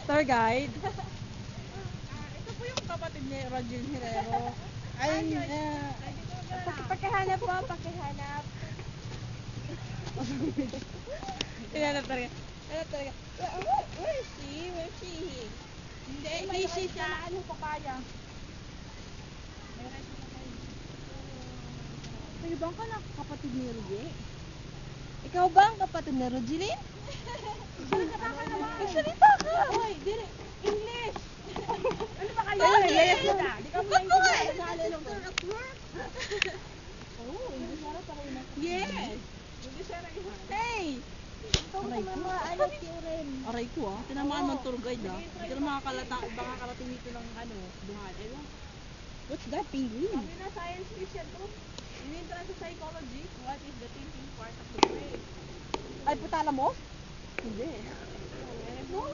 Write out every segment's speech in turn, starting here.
Tour guide. Ito po yung kapatid ni Roger Herrero. Pakihanap po, pakihanap. Hinanap talaga. Hinanap talaga. Where is she? Where is she? Hindi, busy siya. Ano papaya? Kayo ba ang kapatid ni Roger? Ikaw ba ang kapatid ni Rogelyn? Salita ka naman. Salita ka! Hoy, dire. English! Ano ba kayo? Ay, Layas mo na. Di ka mo lang Oh, English na pa rin. Yes! Hey! Aray ko. Ano, Tiuren? Aray ko tinamaan ng tour guide Hindi ka makakarating dito ng duhan. Ewan. What's that, penguin? Sabi na science fiction to. Inintra sa psychology. What is the thinking part of the brain? Ay, putala mo? Hindi. No?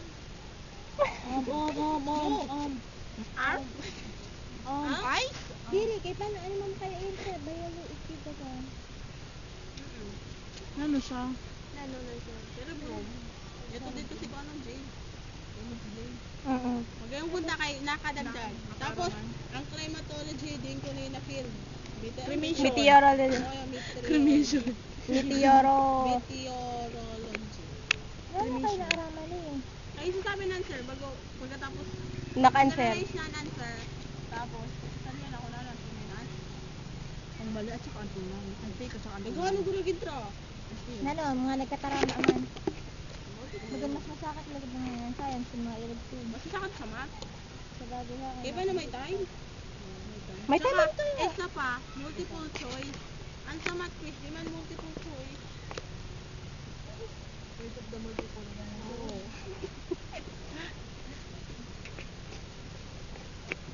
Ice? Diri, kay paano, ano man kaya yun sa biology ba ka? Ano siya? Ano na siya? Cerebrum. Ito dito si Conor J. Oo. Magayong punta kay nakadagdag. Tapos, ang climatology din ko na field. Cremation. Meteorology. Cremation. Meteorology. Ano kayo naaraman eh? Ay, sasabi ng answer pagkatapos Naka-answer. na ang answer. Tapos, sabihin ako na lang tuminas. Ang mali at saka ang tunay. Ang fake at saka ang tunay. Nagano ko rin gintra. Ano, mga nagkatarama man. Baga mas masakit lagi mga yan. Science, yung mga iragtub. Mas sakit sa math. Sa bagay ha. Iba na may time. May time Tsaka, ito eh. isa pa, multiple choice. Ang sa math quiz, di man multiple choice. Choice of the multiple. Oo.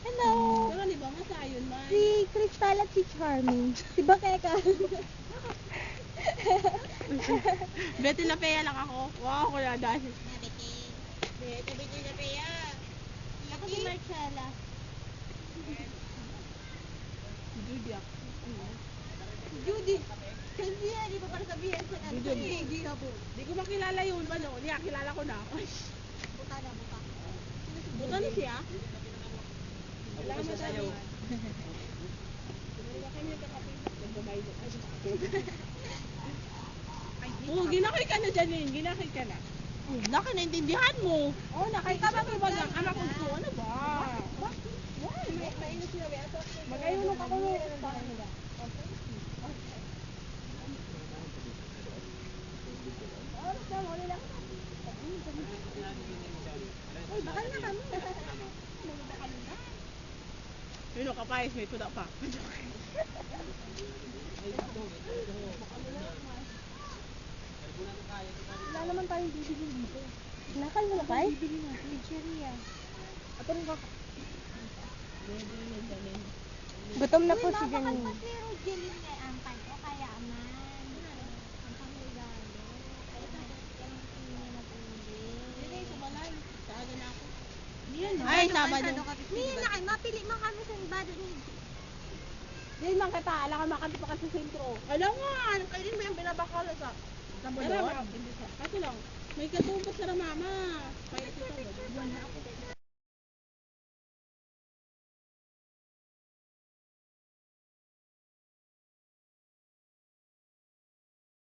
Hello! Pero di ba, masayon man. Si Crystal at si Charming. Si Bakeka. Betty Lapea lang ako. Wow, kuya dahil. Betty Lapea. Ako si Marcella. Judy ako. Judy. Hindi yan, di ba para sabihin sa ano? Judy ako. Di ko makilala yun. Ano? Niya, kilala ko na. Buta na, buta. Buta na siya? Wala mo sayo. Oo, ginakay ka na, Janine. Ginakay ka na. Laki, naintindihan mo. Oo, nakay ka ba ang anak ko? Ano ba? Mainit sila, Mag-ayunok ako. Uy, bakal na kami. Yun o, kapayas, may tuda pa. Wala naman tayong bibili dito. Nakal mo na ba? Bibili natin. Pizzeria. Ato rin baka. Gutom na po si Janine. Bakit si Rogelyn kay Ampay o kaya aman? Ang pangregalo. Kaya yung na po Hindi, sa balay. Saaga na ako. Ay, Sabado. Hindi na kayo. Mapili man kami sa ibado ni Hindi lang kita. Alam ka makanta pa kasi sa sentro. Alam nga. Kayo din ba yung binabakala sa... Sa bulon? Kaso lang. May katubos na mama. Kaya